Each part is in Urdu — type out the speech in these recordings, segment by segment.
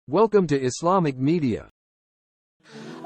Welcome to Islamic Media.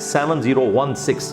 7016।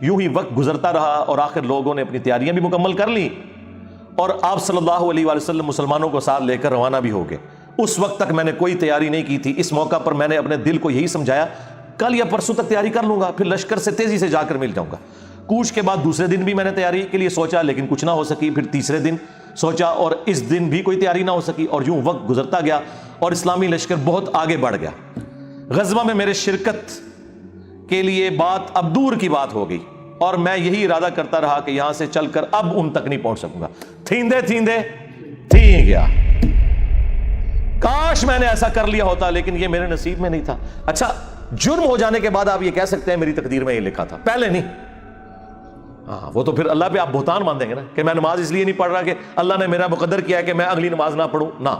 یوں ہی وقت گزرتا رہا اور آخر لوگوں نے اپنی تیاریاں بھی مکمل کر لی اور آپ صلی اللہ علیہ وآلہ وسلم مسلمانوں کو ساتھ لے کر روانہ بھی ہو گئے۔ اس وقت تک میں نے کوئی تیاری نہیں کی تھی۔ اس موقع پر میں نے اپنے دل کو یہی سمجھایا کل یا پرسوں تک تیاری کر لوں گا، پھر لشکر سے تیزی سے جا کر مل جاؤں گا۔ کوچ کے بعد دوسرے دن بھی میں نے تیاری کے لیے سوچا لیکن کچھ نہ ہو سکی، پھر تیسرے دن سوچا اور اس دن بھی کوئی تیاری نہ ہو سکی، اور یوں وقت گزرتا گیا اور اسلامی لشکر بہت آگے بڑھ گیا۔ غزوہ میں میرے شرکت کے لیے بات اب دور کی بات ہو گئی اور میں یہی ارادہ کرتا رہا کہ یہاں سے چل کر اب ان تک نہیں پہنچ سکوں گا۔ تھیندے تھی گیا، کاش میں نے ایسا کر لیا ہوتا، لیکن یہ میرے نصیب میں نہیں تھا۔ اچھا، جرم ہو جانے کے بعد آپ یہ کہہ سکتے ہیں میری تقدیر میں یہ لکھا تھا، پہلے نہیں۔ ہاں، وہ تو پھر اللہ پہ آپ بہتان مان دیں گے نا کہ میں نماز اس لیے نہیں پڑھ رہا کہ اللہ نے میرا مقدر کیا ہے کہ میں اگلی نماز نہ پڑھوں، نہ۔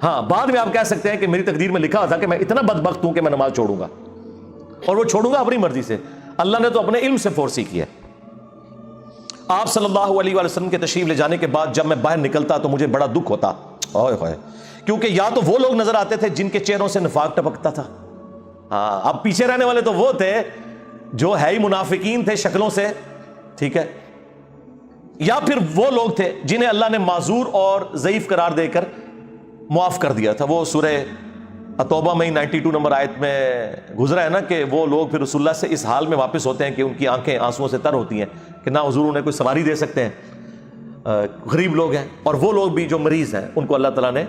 ہاں، بعد میں آپ کہہ سکتے ہیں کہ میری تقدیر میں لکھا تھا کہ میں اتنا بدبخت ہوں کہ میں نماز چھوڑوں گا، اور وہ چھوڑوں گا اپنی مرضی سے، اللہ نے تو اپنے علم سے فورسی کیا ہے۔ آپ صلی اللہ علیہ وآلہ وسلم کے تشریف لے جانے کے بعد جب میں باہر نکلتا تو مجھے بڑا دکھ ہوتا، کیونکہ یا تو وہ لوگ نظر آتے تھے جن کے چہروں سے نفاق ٹپکتا تھا، ہاں، اب پیچھے رہنے والے تو وہ تھے جو ہے ہی منافقین تھے شکلوں سے، ٹھیک ہے، یا پھر وہ لوگ تھے جنہیں اللہ نے معذور اور ضعیف قرار دے کر معاف کر دیا تھا۔ وہ سورہ توبہ میں 92 نمبر آیت میں گزرا ہے نا کہ وہ لوگ پھر رسول اللہ سے اس حال میں واپس ہوتے ہیں کہ ان کی آنکھیں آنسوؤں سے تر ہوتی ہیں کہ نہ حضور انہیں کوئی سواری دے سکتے ہیں، غریب لوگ ہیں، اور وہ لوگ بھی جو مریض ہیں ان کو اللہ تعالیٰ نے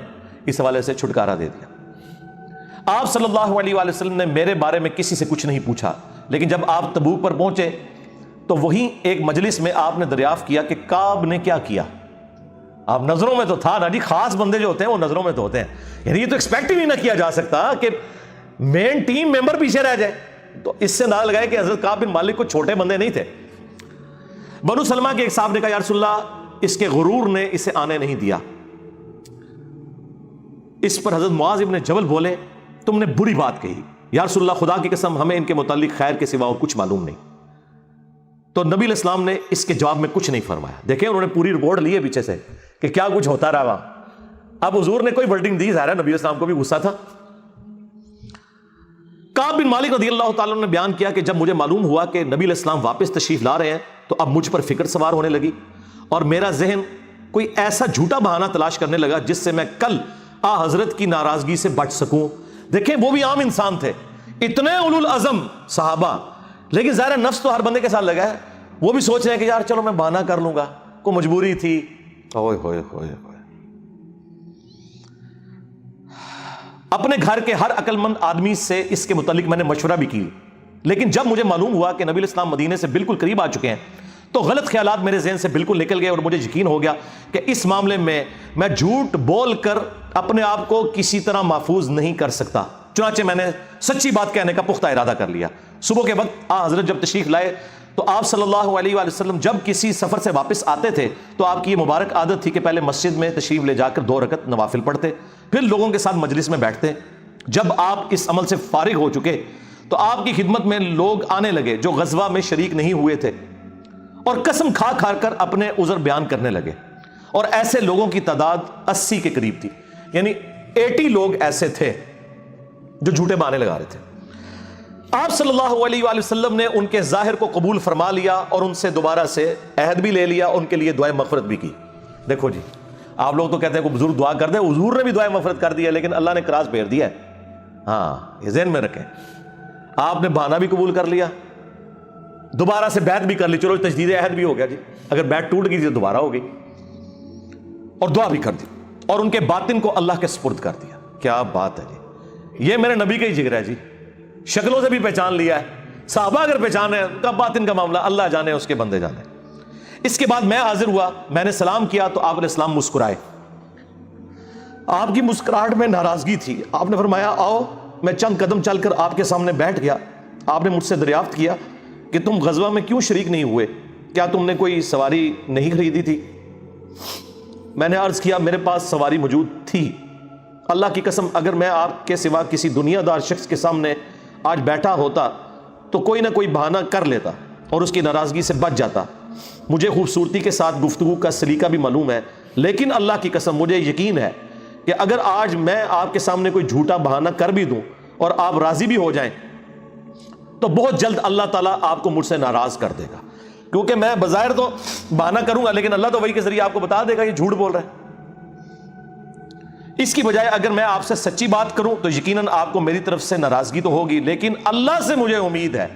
اس حوالے سے چھٹکارا دے دیا۔ آپ صلی اللہ علیہ وآلہ وسلم نے میرے بارے میں کسی سے کچھ نہیں پوچھا، لیکن جب آپ تبوک پر پہنچے تو وہیں ایک مجلس میں آپ نے دریافت کیا کہ کعب نے کیا کیا۔ آپ نظروں میں تو تھا نا جی، خاص بندے جو ہوتے ہیں وہ نظروں میں تو ہوتے ہیں، یعنی یہ تو ایکسپیکٹ ہی نہیں نہ کیا جا سکتا کہ مین ٹیم ممبر پیچھے رہ جائے۔ تو اس سے اندازہ لگائے کہ حضرت کعب بن مالک کو چھوٹے بندے نہیں تھے۔ بنو سلمہ کے ایک صاحب نے کہا یا رسول اللہ اس کے غرور نے اسے آنے نہیں دیا۔ اس پر حضرت معاذ ابن جبل بولے تم نے بری بات کہی، یا رسول اللہ خدا کی قسم ہمیں ان کے متعلق خیر کے سوا اور کچھ معلوم نہیں۔ تو نبی علیہ السلام نے اس کے جواب میں کچھ نہیں فرمایا۔ دیکھیں انہوں نے پوری رپورٹ لی ہے پیچھے سے کہ کیا کچھ ہوتا رہا وہاں۔ اب حضور نے کوئی ورڈنگ دی، ظاہر ہے نبی علیہ السلام کو بھی غصہ تھا۔ کعب بن مالک رضی اللہ تعالیٰ نے بیان کیا کہ جب مجھے معلوم ہوا کہ نبی علیہ السلام واپس تشریف لا رہے ہیں تو اب مجھ پر فکر سوار ہونے لگی اور میرا ذہن کوئی ایسا جھوٹا بہانہ تلاش کرنے لگا جس سے میں کل حضرت کی ناراضگی سے بچ سکوں۔ دیکھیں وہ بھی عام انسان تھے، اتنے اولو العزم صحابہ، لیکن ظاہر نفس تو ہر بندے کے ساتھ لگا ہے، وہ بھی سوچ رہے ہیں کہ یار چلو میں بہانہ کر لوں گا، کوئی مجبوری تھی۔ ہوئے ہوئے ہوئے ہوئے اپنے گھر کے ہر عقل مند آدمی سے اس کے متعلق میں نے مشورہ بھی کی، لیکن جب مجھے معلوم ہوا کہ نبی علیہ السلام مدینے سے بالکل قریب آ چکے ہیں تو غلط خیالات میرے ذہن سے بالکل نکل گئے اور مجھے یقین ہو گیا کہ اس معاملے میں جھوٹ بول کر اپنے آپ کو کسی طرح محفوظ نہیں کر سکتا۔ چنانچہ میں نے سچی بات کہنے کا پختہ ارادہ کر لیا۔ صبح کے وقت حضرت جب تشریف لائے تو آپ صلی اللہ علیہ وآلہ وسلم جب کسی سفر سے واپس آتے تھے تو آپ کی یہ مبارک عادت تھی کہ پہلے مسجد میں تشریف لے جا کر 2 رکعت نوافل پڑھتے، پھر لوگوں کے ساتھ مجلس میں بیٹھتے۔ جب آپ اس عمل سے فارغ ہو چکے تو آپ کی خدمت میں لوگ آنے لگے جو غزوہ میں شریک نہیں ہوئے تھے اور قسم کھا کھا کر اپنے عذر بیان کرنے لگے، اور ایسے لوگوں کی تعداد 80 کے قریب تھی، یعنی 80 لوگ ایسے تھے جو جھوٹے بہانے لگا رہے تھے۔ آپ صلی اللہ علیہ وآلہ وسلم نے ان کے ظاہر کو قبول فرما لیا اور ان سے دوبارہ سے عہد بھی لے لیا، ان کے لیے دعائیں مغفرت بھی کی۔ دیکھو جی، آپ لوگ تو کہتے ہیں کوئی بزرگ دعا کر دے، حضور نے بھی دعائیں مغفرت کر دی ہے، لیکن اللہ نے کراس پھیر دیا ہے۔ ہاں، یہ ذہن میں رکھیں، آپ نے بہانہ بھی قبول کر لیا، دوبارہ سے بیعت بھی کر لی، چلو تجدید عہد بھی ہو گیا جی، اگر بیعت ٹوٹ گئی تو دوبارہ ہو گئی، اور دعا بھی کر دی اور ان کے باطن کو اللہ کے سپرد کر دیا۔ کیا بات ہے جی، یہ میرے نبی کا ہی جگر ہے جی، شکلوں سے بھی پہچان لیا ہے، صحابہ اگر پہچانے ان کا باطن کا معاملہ اللہ جانے، اس کے بندے جانے۔ اس کے بعد میں حاضر ہوا، میں نے سلام کیا تو آپ علیہ السلام مسکرائے، آپ کی مسکراہٹ میں ناراضگی تھی۔ آپ نے فرمایا آؤ، میں چند قدم چل کر آپ کے سامنے بیٹھ گیا۔ آپ نے مجھ سے دریافت کیا کہ تم غزوہ میں کیوں شریک نہیں ہوئے، کیا تم نے کوئی سواری نہیں خریدی تھی؟ میں نے عرض کیا میرے پاس سواری موجود تھی، اللہ کی قسم اگر میں آپ کے سوا کسی دنیا دار شخص کے سامنے آج بیٹھا ہوتا تو کوئی نہ کوئی بہانہ کر لیتا اور اس کی ناراضگی سے بچ جاتا۔ مجھے خوبصورتی کے ساتھ گفتگو کا سلیقہ بھی معلوم ہے، لیکن اللہ کی قسم مجھے یقین ہے کہ اگر آج میں آپ کے سامنے کوئی جھوٹا بہانہ کر بھی دوں اور آپ راضی بھی ہو جائیں تو بہت جلد اللہ تعالیٰ آپ کو مجھ سے ناراض کر دے گا، کیونکہ میں بظاہر تو بہانہ کروں گا لیکن اللہ تو وحی کے ذریعے آپ کو بتا دے گا یہ جھوٹ بول رہا ہے۔ اس کی بجائے اگر میں آپ سے سچی بات کروں تو یقیناً آپ کو میری طرف سے ناراضگی تو ہوگی، لیکن اللہ سے مجھے امید ہے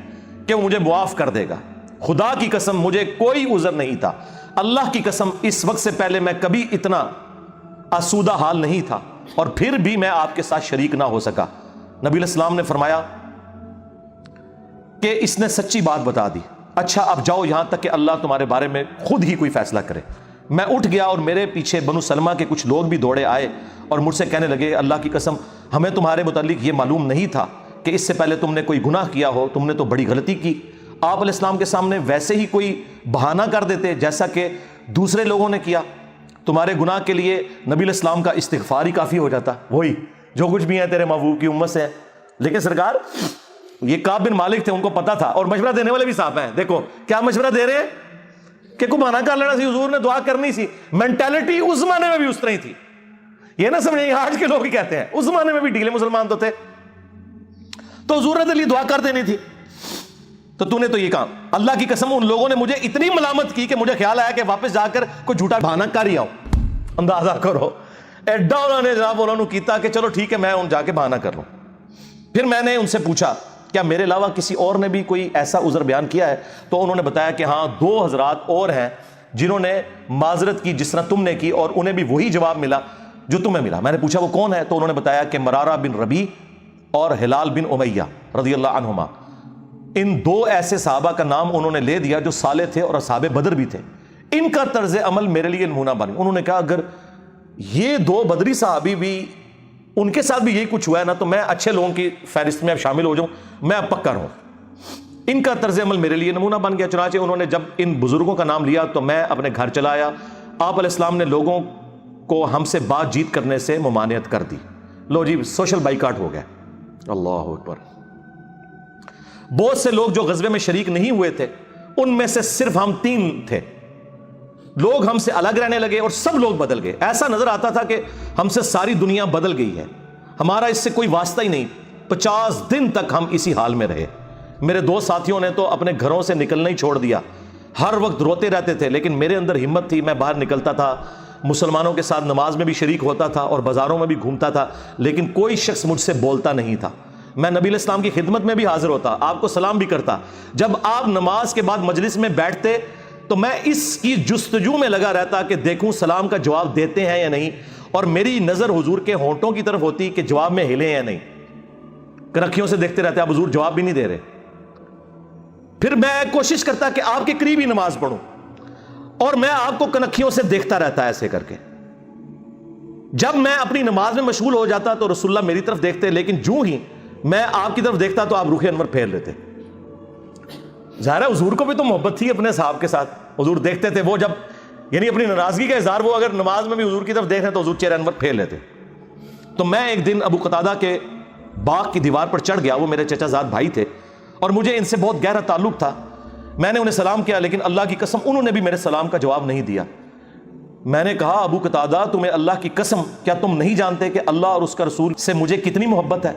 کہ وہ مجھے معاف کر دے گا۔ خدا کی قسم مجھے کوئی عذر نہیں تھا، اللہ کی قسم اس وقت سے پہلے میں کبھی اتنا آسودہ حال نہیں تھا، اور پھر بھی میں آپ کے ساتھ شریک نہ ہو سکا۔ نبی علیہ السلام نے فرمایا کہ اس نے سچی بات بتا دی، اچھا اب جاؤ یہاں تک کہ اللہ تمہارے بارے میں خود ہی کوئی فیصلہ کرے۔ میں اٹھ گیا اور میرے پیچھے بنو سلمہ کے کچھ لوگ بھی دوڑے آئے اور مجھ سے کہنے لگے اللہ کی قسم ہمیں تمہارے متعلق یہ معلوم نہیں تھا کہ اس سے پہلے تم نے کوئی گناہ کیا ہو، تم نے تو بڑی غلطی کی۔ آپ علیہ السلام کے سامنے ویسے ہی کوئی بہانہ کر دیتے جیسا کہ دوسرے لوگوں نے کیا، تمہارے گناہ کے لیے نبی علیہ السلام کا استغفار ہی کافی ہو جاتا، وہی جو کچھ بھی ہیں تیرے محبوب کی امت سے ہیں۔ لیکن سرکار یہ کعب بن مالک تھے، ان کو پتا تھا، اور مشورہ دینے والے بھی صاحب ہیں، دیکھو کیا مشورہ دے رہے ہیں کہ کو بہانہ کر لینا سی، حضور نے دعا کرنی سی۔ مینٹیلٹی اس زمانے میں بھی اس طرح ہی تھی، یہ نہ سمجھیں آج کے لوگ ہی کہتے ہیں، اس زمانے میں بھی ڈھیلے مسلمان تو تھے، تو حضور نے تو لیے دعا کر دینی تھی، تو نے تو یہ کام۔ اللہ کی قسم ان لوگوں نے مجھے اتنی ملامت کی کہ مجھے خیال آیا کہ واپس جا کر کوئی جھوٹا بہانہ کر ہی آؤں۔ اندازہ کرو ایڈا انہوں نے جناب انہوں نے کیتا کہ چلو ٹھیک ہے میں ان جا کے بہانہ کر لوں۔ پھر میں نے ان سے پوچھا کیا میرے علاوہ کسی اور نے بھی کوئی ایسا عذر بیان کیا ہے؟ تو انہوں نے بتایا کہ ہاں 2 حضرات اور ہیں جنہوں نے معذرت کی جس طرح تم نے کی، اور انہیں بھی وہی جواب ملا جو تمہیں ملا۔ میں نے پوچھا وہ کون ہے؟ تو انہوں نے بتایا کہ مرارہ بن ربیع اور ہلال بن امیہ رضی اللہ عنہما، ان 2 ایسے صحابہ کا نام انہوں نے لے دیا جو صالح تھے اور اصحاب بدر بھی تھے، ان کا طرز عمل میرے لیے نمونہ بن گیا۔ انہوں نے کہا اگر یہ 2 بدری صحابی بھی ان کے ساتھ بھی یہی کچھ ہوا ہے نا تو میں اچھے لوگوں کی فہرست میں اب شامل ہو جاؤں، میں اب پکا رہوں۔ ان کا طرز عمل میرے لیے نمونہ بن گیا۔ چنانچہ انہوں نے جب ان بزرگوں کا نام لیا تو میں اپنے گھر چلا آیا۔ آپ علیہ السلام نے لوگوں کو ہم سے بات چیت کرنے سے ممانعت کر دی۔ لو جی سوشل بائیکاٹ ہو گیا۔ اللہ اکبر۔ بہت سے لوگ جو غزوے میں شریک نہیں ہوئے تھے ان میں سے صرف ہم 3 تھے، لوگ ہم سے الگ رہنے لگے اور سب لوگ بدل گئے۔ ایسا نظر آتا تھا کہ ہم سے ساری دنیا بدل گئی ہے، ہمارا اس سے کوئی واسطہ ہی نہیں۔ 50 دن تک ہم اسی حال میں رہے۔ میرے 2 ساتھیوں نے تو اپنے گھروں سے نکلنا ہی چھوڑ دیا، ہر وقت روتے رہتے تھے، لیکن میرے اندر ہمت تھی، میں باہر نکلتا تھا، مسلمانوں کے ساتھ نماز میں بھی شریک ہوتا تھا اور بازاروں میں بھی گھومتا تھا، لیکن کوئی شخص مجھ سے بولتا نہیں تھا۔ میں نبی علیہ السلام کی خدمت میں بھی حاضر ہوتا، آپ کو سلام بھی کرتا۔ جب آپ نماز کے بعد مجلس میں بیٹھتے تو میں اس کی جستجو میں لگا رہتا کہ دیکھوں سلام کا جواب دیتے ہیں یا نہیں، اور میری نظر حضور کے ہونٹوں کی طرف ہوتی کہ جواب میں ہلے یا نہیں۔ کنکھیوں سے دیکھتے رہتے آپ حضور جواب بھی نہیں دے رہے۔ پھر میں کوشش کرتا کہ آپ کے قریب ہی نماز پڑھوں، اور میں آپ کو کنکھیوں سے دیکھتا رہتا ایسے کر کے۔ جب میں اپنی نماز میں مشغول ہو جاتا تو رسول اللہ میری طرف دیکھتے، لیکن جو ہی میں آپ کی طرف دیکھتا تو آپ رخ انور پھیر لیتے۔ ظاہر ہے حضور کو بھی تو محبت تھی اپنے صحابہ کے ساتھ، حضور دیکھتے تھے، وہ جب یعنی اپنی ناراضگی کا اظہار وہ اگر نماز میں بھی حضور کی طرف دیکھ رہے تو حضور چہرہ انور پھیر لیتے۔ تو میں ایک دن ابو قتادہ کے باغ کی دیوار پر چڑھ گیا، وہ میرے چچا زاد بھائی تھے اور مجھے ان سے بہت گہرا تعلق تھا۔ میں نے انہیں سلام کیا، لیکن اللہ کی قسم انہوں نے بھی میرے سلام کا جواب نہیں دیا۔ میں نے کہا ابو قتادہ تمہیں اللہ کی قسم کیا تم نہیں جانتے کہ اللہ اور اس کا رسول سے مجھے کتنی محبت ہے؟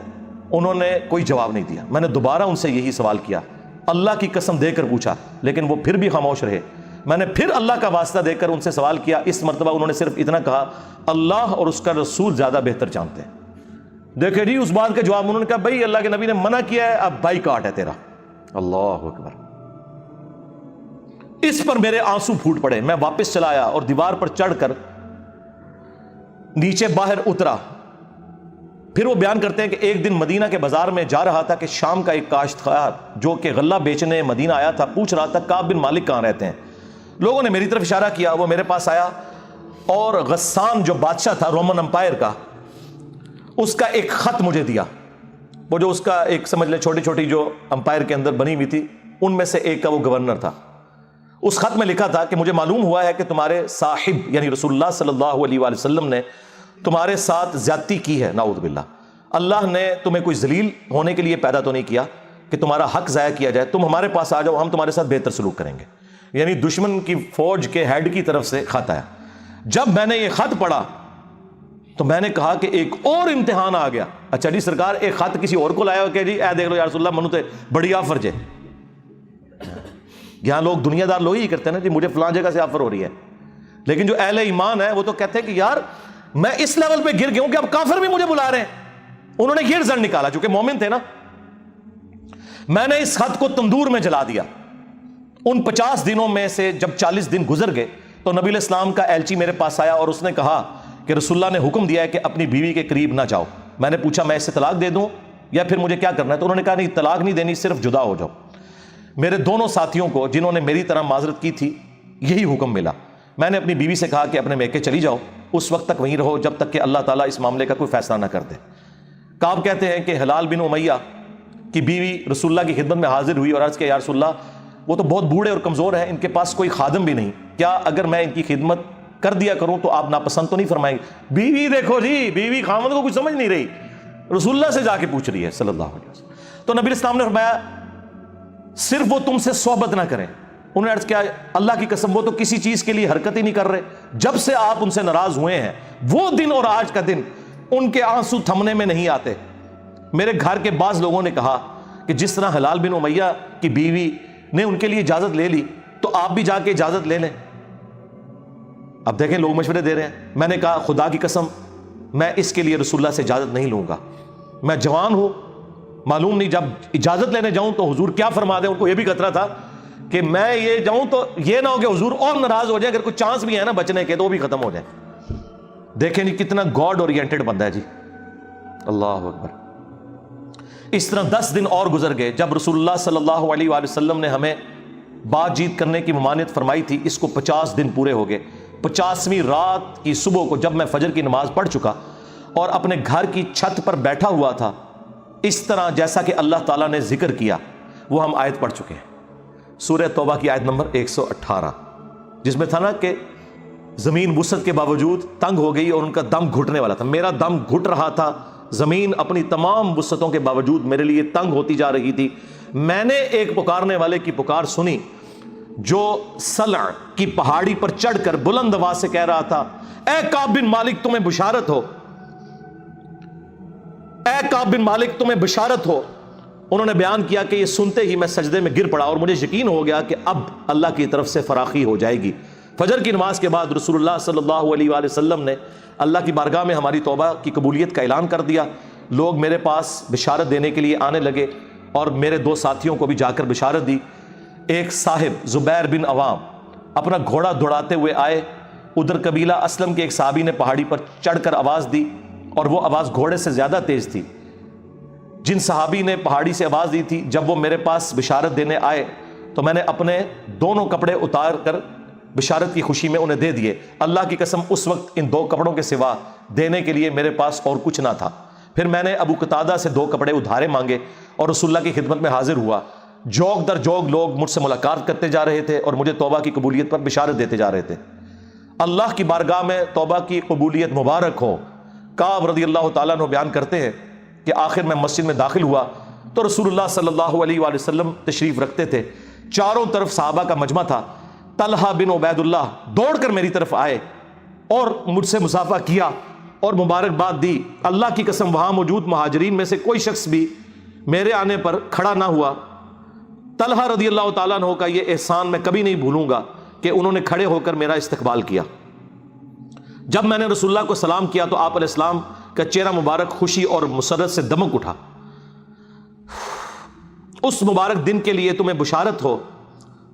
انہوں نے کوئی جواب نہیں دیا۔ میں نے دوبارہ ان سے یہی سوال کیا، اللہ کی قسم دے کر پوچھا، لیکن وہ پھر بھی خاموش رہے۔ میں نے پھر اللہ کا واسطہ دے کر ان سے سوال کیا، اس مرتبہ انہوں نے صرف اتنا کہا اللہ اور اس کا رسول زیادہ بہتر جانتے ہیں۔ دیکھیں جی اس بات کا جواب انہوں نے کہا بھائی اللہ کے نبی نے منع کیا ہے، اب بائیکاٹ ہے تیرا۔ اللہ اکبر۔ اس پر میرے آنسو پھوٹ پڑے۔ میں واپس چلا آیا اور دیوار پر چڑھ کر نیچے باہر اترا۔ پھر وہ بیان کرتے ہیں کہ ایک دن مدینہ کے بازار میں جا رہا تھا کہ شام کا ایک کاشتکار جو کہ غلہ بیچنے مدینہ آیا تھا پوچھ رہا تھا کعب بن مالک کہاں رہتے ہیں؟ لوگوں نے میری طرف اشارہ کیا، وہ میرے پاس آیا اور غسان جو بادشاہ تھا رومن امپائر کا، اس کا ایک خط مجھے دیا۔ وہ جو اس کا ایک سمجھ لے چھوٹی چھوٹی جو امپائر کے اندر بنی ہوئی تھی ان میں سے ایک کا وہ گورنر تھا۔ اس خط میں لکھا تھا کہ مجھے معلوم ہوا ہے کہ تمہارے صاحب یعنی رسول اللہ صلی اللہ علیہ وآلہ وسلم نے تمہارے ساتھ زیادتی کی ہے، نعوذ باللہ۔ اللہ نے تمہیں کوئی ذلیل ہونے کے لیے پیدا تو نہیں کیا کہ تمہارا حق ضائع کیا جائے، تم ہمارے پاس آ جاؤ، ہم تمہارے ساتھ بہتر سلوک کریں گے۔ یعنی دشمن کی فوج کے ہیڈ کی طرف سے خط آیا۔ جب میں نے یہ خط پڑھا تو میں نے کہا کہ ایک اور امتحان آ گیا. اچھا جی سرکار ایک خط کسی اور کو لایا ہو کہ جی اے دیکھ لو یا رسول اللہ منو تے بڑی آفر جے. یہاں لوگ دنیا دار لوگ ہی کرتے ہیں نا جی مجھے فلاں جگہ سے آفر ہو رہی ہے, لیکن جو اہل ایمان ہے وہ تو کہتے ہیں کہ یار میں اس لیول پہ گر گیا ہوں کہ اب کافر بھی مجھے بلا رہے ہیں. انہوں نے یہ رزلٹ نکالا, چونکہ مومن تھے نا. میں نے اس خط کو تندور میں جلا دیا. ان 50 دنوں میں سے جب 40 دن گزر گئے تو نبی علیہ السلام کا ایلچی میرے پاس آیا اور اس نے کہا کہ رسول اللہ نے حکم دیا ہے کہ اپنی بیوی کے قریب نہ جاؤ. میں نے پوچھا میں اسے طلاق دے دوں یا پھر مجھے کیا کرنا ہے؟ تو انہوں نے کہا نہیں طلاق نہیں دینی, صرف جدا ہو جاؤ. میرے دونوں ساتھیوں کو جنہوں نے میری طرح معذرت کی تھی یہی حکم ملا. میں نے اپنی بیوی سے کہا کہ اپنے میکے چلی جاؤ, اس وقت تک وہیں رہو جب تک کہ اللہ تعالیٰ اس معاملے کا کوئی فیصلہ نہ کر دے. کعب کہتے ہیں کہ ہلال بن امیہ کی بیوی رسول اللہ کی خدمت میں حاضر ہوئی اور عرض کیا یا رسول اللہ وہ تو بہت بوڑھے اور کمزور ہیں, ان کے پاس کوئی خادم بھی نہیں, کیا اگر میں ان کی خدمت کر دیا کروں تو آپ ناپسند تو نہیں فرمائیں گے؟ بیوی دیکھو جی, بیوی خامد کو کچھ سمجھ نہیں رہی, رسول اللہ سے جا کے پوچھ رہی ہے صلی اللہ علیہ وسلم. تو نبی اسلام نے فرمایا صرف وہ تم سے صحبت نہ کریں. انہوں نے عرض کیا اللہ کی قسم وہ تو کسی چیز کے لیے حرکت ہی نہیں کر رہے. جب سے آپ ان سے ناراض ہوئے ہیں وہ دن اور آج کا دن ان کے آنسو تھمنے میں نہیں آتے. میرے گھر کے بعض لوگوں نے کہا کہ جس طرح ہلال بن امیہ کی بیوی نے ان کے لیے اجازت لے لی تو آپ بھی جا کے اجازت لے لیں. اب دیکھیں لوگ مشورے دے رہے ہیں. میں نے کہا خدا کی قسم میں اس کے لیے رسول اللہ سے اجازت نہیں لوں گا. میں جوان ہوں, معلوم نہیں جب اجازت لینے جاؤں تو حضور کیا فرما دیں. ان کو یہ بھی خطرہ تھا کہ میں یہ جاؤں تو یہ نہ ہو کہ حضور اور ناراض ہو جائے, اگر کوئی چانس بھی ہے نا بچنے کے تو وہ بھی ختم ہو جائے. دیکھیں نہیں کتنا گاڈ اورینٹڈ بندہ ہے جی, اللہ اکبر. اس طرح 10 دن اور گزر گئے. جب رسول اللہ صلی اللہ علیہ وآلہ وسلم نے ہمیں بات چیت کرنے کی ممانعت فرمائی تھی, اس کو 50 دن پورے ہو گئے. 50ویں رات کی صبح کو جب میں فجر کی نماز پڑھ چکا اور اپنے گھر کی چھت پر بیٹھا ہوا تھا, اس طرح جیسا کہ اللہ تعالیٰ نے ذکر کیا وہ ہم آیت پڑھ چکے ہیں, سورہ توبہ کی آیت نمبر 118, جس میں تھا نا کہ زمین وسعت کے باوجود تنگ ہو گئی اور ان کا دم گھٹنے والا تھا. میرا دم گھٹ رہا تھا, زمین اپنی تمام وسعتوں کے باوجود میرے لیے تنگ ہوتی جا رہی تھی. میں نے ایک پکارنے والے کی پکار سنی جو سلع کی پہاڑی پر چڑھ کر بلند آواز سے کہہ رہا تھا اے کعب بن مالک تمہیں بشارت ہو, اے کعب بن مالک تمہیں بشارت ہو. انہوں نے بیان کیا کہ یہ سنتے ہی میں سجدے میں گر پڑا اور مجھے یقین ہو گیا کہ اب اللہ کی طرف سے فراخی ہو جائے گی. فجر کی نماز کے بعد رسول اللہ صلی اللہ علیہ وآلہ وسلم نے اللہ کی بارگاہ میں ہماری توبہ کی قبولیت کا اعلان کر دیا. لوگ میرے پاس بشارت دینے کے لیے آنے لگے اور میرے 2 ساتھیوں کو بھی جا کر بشارت دی. ایک صاحب زبیر بن عوام اپنا گھوڑا دوڑاتے ہوئے آئے. ادھر قبیلہ اسلم کے ایک صحابی نے پہاڑی پر چڑھ کر آواز دی اور وہ آواز گھوڑے سے زیادہ تیز تھی. جن صحابی نے پہاڑی سے آواز دی تھی جب وہ میرے پاس بشارت دینے آئے تو میں نے اپنے دونوں کپڑے اتار کر بشارت کی خوشی میں انہیں دے دیے. اللہ کی قسم اس وقت ان 2 کپڑوں کے سوا دینے کے لیے میرے پاس اور کچھ نہ تھا. پھر میں نے ابو قتادہ سے 2 کپڑے ادھارے مانگے اور رسول اللہ کی خدمت میں حاضر ہوا. جوگ در جوگ لوگ مجھ سے ملاقات کرتے جا رہے تھے اور مجھے توبہ کی قبولیت پر بشارت دیتے جا رہے تھے. اللہ کی بارگاہ میں توبہ کی قبولیت مبارک ہو. کعب رضی اللہ تعالیٰ عنہ بیان کرتے ہیں کہ آخر میں مسجد میں داخل ہوا تو رسول اللہ صلی اللہ علیہ وآلہ وسلم تشریف رکھتے تھے. چاروں طرف صحابہ کا مجمع تھا. طلحہ بن عبید اللہ دوڑ کر میری طرف آئے اور مجھ سے مصافحہ کیا اور مبارکباد دی. اللہ کی قسم وہاں موجود مہاجرین میں سے کوئی شخص بھی میرے آنے پر کھڑا نہ ہوا. طلحہ رضی اللہ تعالیٰ عنہ کا یہ احسان میں کبھی نہیں بھولوں گا کہ انہوں نے کھڑے ہو کر میرا استقبال کیا. جب میں نے رسول اللہ کو سلام کیا تو آپ علیہ السلام کا چہرہ مبارک خوشی اور مسرت سے دمک اٹھا. اس مبارک دن کے لیے تمہیں بشارت ہو,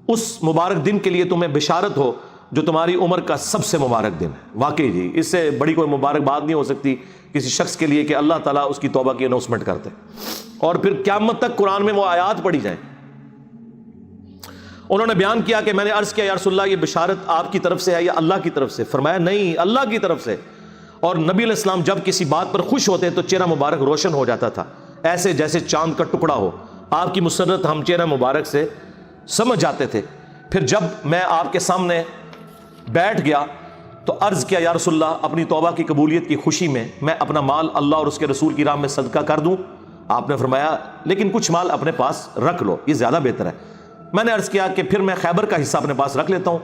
اس مبارک دن کے لیے تمہیں بشارت ہو جو تمہاری عمر کا سب سے مبارک دن ہے. واقعی جی اس سے بڑی کوئی مبارک بات نہیں ہو سکتی کسی شخص کے لیے کہ اللہ تعالیٰ اس کی توبہ کی اناؤنسمنٹ کرتے اور پھر قیامت تک قرآن میں وہ آیات پڑھی جائیں. انہوں نے بیان کیا کہ میں نے عرض کیا یا رسول اللہ یہ بشارت آپ کی طرف سے ہے یا اللہ کی طرف سے؟ فرمایا نہیں اللہ کی طرف سے. اور نبی علیہ السلام جب کسی بات پر خوش ہوتے تو چہرہ مبارک روشن ہو جاتا تھا, ایسے جیسے چاند کا ٹکڑا ہو. آپ کی مسرت ہم چہرہ مبارک سے سمجھ جاتے تھے. پھر جب میں آپ کے سامنے بیٹھ گیا تو عرض کیا یا رسول اللہ اپنی توبہ کی قبولیت کی خوشی میں میں اپنا مال اللہ اور اس کے رسول کی راہ میں صدقہ کر دوں؟ آپ نے فرمایا لیکن کچھ مال اپنے پاس رکھ لو, یہ زیادہ بہتر ہے. میں نے عرض کیا کہ پھر میں خیبر کا حصہ اپنے پاس رکھ لیتا ہوں.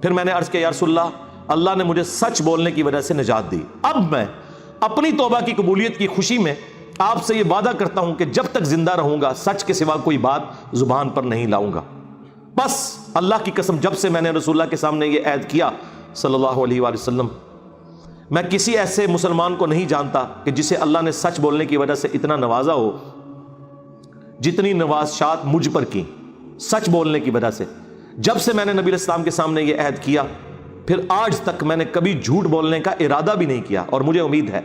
پھر میں نے عرض کیا یا رسول اللہ اللہ نے مجھے سچ بولنے کی وجہ سے نجات دی. اب میں اپنی توبہ کی قبولیت کی خوشی میں آپ سے یہ وعدہ کرتا ہوں کہ جب تک زندہ رہوں گا سچ کے سوا کوئی بات زبان پر نہیں لاؤں گا. بس اللہ کی قسم جب سے میں نے رسول اللہ کے سامنے یہ عہد کیا صلی اللہ علیہ وآلہ وسلم، میں کسی ایسے مسلمان کو نہیں جانتا کہ جسے اللہ نے سچ بولنے کی وجہ سے اتنا نوازا ہو جتنی نوازشات مجھ پر کی سچ بولنے کی وجہ سے. جب سے میں نے نبی علیہ السلام کے سامنے یہ عہد کیا پھر آج تک میں نے کبھی جھوٹ بولنے کا ارادہ بھی نہیں کیا، اور مجھے امید ہے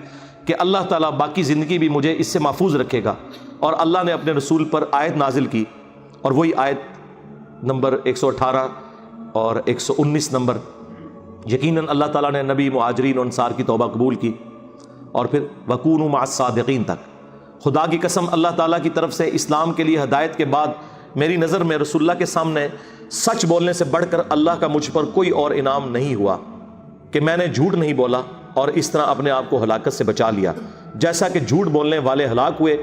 کہ اللہ تعالیٰ باقی زندگی بھی مجھے اس سے محفوظ رکھے گا. اور اللہ نے اپنے رسول پر آیت نازل کی، اور وہی آیت نمبر 118 اور 119 نمبر. یقیناً اللہ تعالیٰ نے نبی، مہاجرین اور انصار کی توبہ قبول کی، اور پھر وَكُونُوا مَعَ الصَّادِقِينَ تک. خدا کی قسم اللہ تعالیٰ کی طرف سے اسلام کے لیے ہدایت کے بعد میری نظر میں رسول اللہ کے سامنے سچ بولنے سے بڑھ کر اللہ کا مجھ پر کوئی اور انعام نہیں ہوا کہ میں نے جھوٹ نہیں بولا اور اس طرح اپنے آپ کو ہلاکت سے بچا لیا. جیسا کہ جھوٹ بولنے والے ہلاک ہوئے،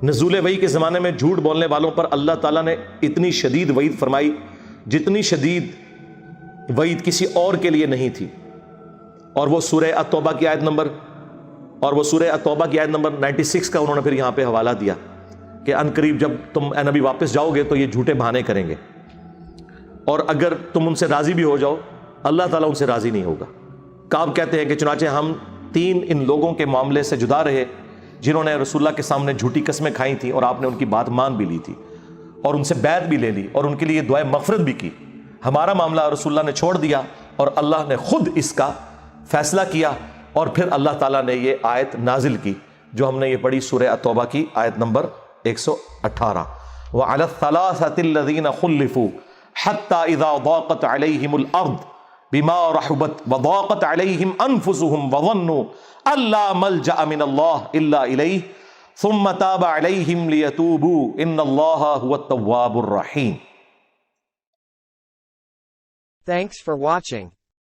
نزول وحی کے زمانے میں جھوٹ بولنے والوں پر اللہ تعالیٰ نے اتنی شدید وعید فرمائی جتنی شدید وعید کسی اور کے لیے نہیں تھی. اور وہ سورہ التوبہ کی آیت نمبر 96 کا انہوں نے پھر یہاں پہ حوالہ دیا کہ ان قریب جب تم اے نبی واپس جاؤ گے تو یہ جھوٹے بہانے کریں گے، اور اگر تم ان سے راضی بھی ہو جاؤ اللہ تعالیٰ ان سے راضی نہیں ہوگا. کعب کہتے ہیں کہ چنانچہ ہم 3 ان لوگوں کے معاملے سے جدا رہے جنہوں نے رسول اللہ کے سامنے جھوٹی قسمیں کھائی تھیں، اور آپ نے ان کی بات مان بھی لی تھی اور ان سے بیعت بھی لے لی اور ان کے لیے دعائے مغفرت بھی کی. ہمارا معاملہ رسول اللہ نے چھوڑ دیا اور اللہ نے خود اس کا فیصلہ کیا، اور پھر اللہ تعالیٰ نے یہ آیت نازل کی جو ہم نے یہ پڑھی سورہ التوبہ کی آیت نمبر 118. وَعَلَى الثَّلَاثَةِ الَّذِينَ خُلِّفُوا حَتَّى إِذَا ضَاقَتْ عَلَيْهِمُ الْأَرْضُ بِمَا رَحُبَتْ وَضَاقَتْ عَلَيْهِمْ أَنفُسُهُمْ وَظَنُّوا أَن لَّا مَلْجَأَ مِنَ اللَّهِ إِلَّا إِلَيْهِ ثُمَّ تَابَ عَلَيْهِمْ لِيَتُوبُوا إِنَّ اللَّهَ هُوَ التَّوَّابُ الرَّحِيمُ. Thanks for watching.